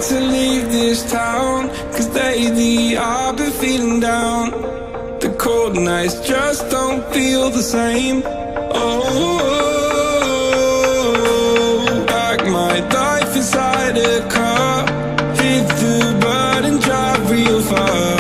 to leave this town, cause lately I've been feeling down. The cold nights just don't feel the same. Oh, like my life inside a car, hit the button, drive real far.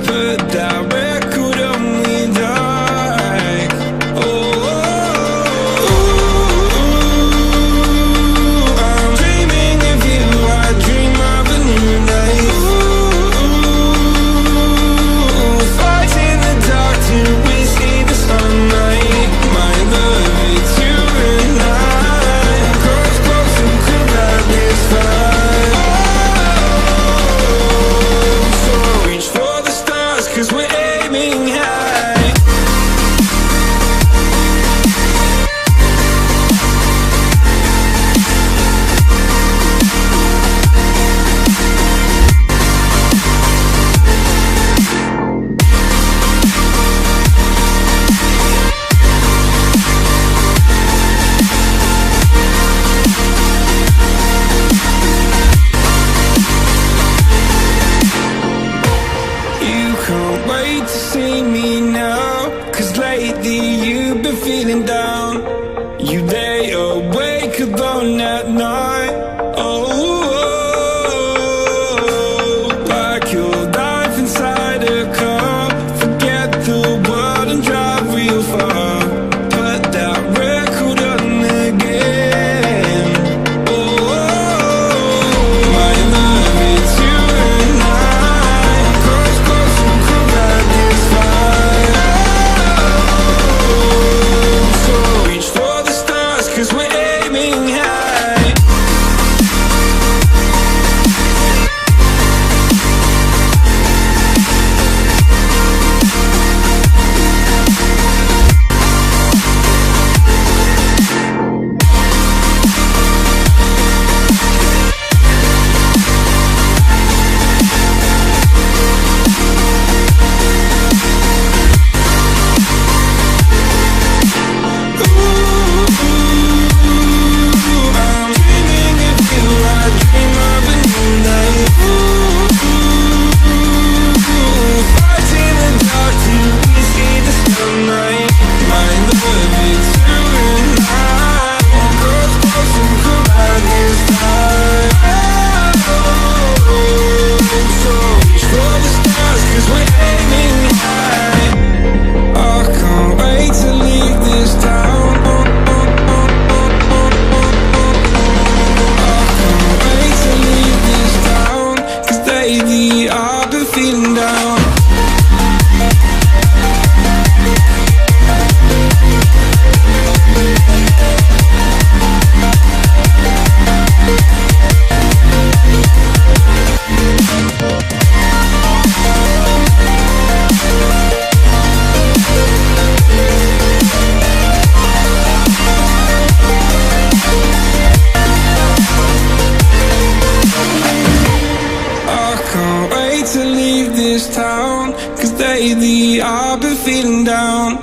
Put that record on me like, oh, I'm dreaming of you, I dream of a new life. Fight in the dark till we see the sunlight. My love, it's you and I. Close, close, and could have this fight. So reach for the stars, cause we're aiming high. You can't wait to see me now, cause lately you've been feeling down. You lay awake alone at night. Oh, like your life inside a car. Forget the world and drive real far. Put that record on again. Oh, my love, it's you and I. Close, close, and could have this fight. So reach for the stars, cause we're aiming high. I'm dreaming of you, I dream of a new life. Fight in the dark till we see the sunlight. My love, it's you and I. Close, close, and could have this fight. So reach for the stars, cause we're aiming high. I can't wait to leave this town. I can't wait to leave this town, cause lately I've been feeling down. I can't wait to leave this town, cause lately I've been feeling down.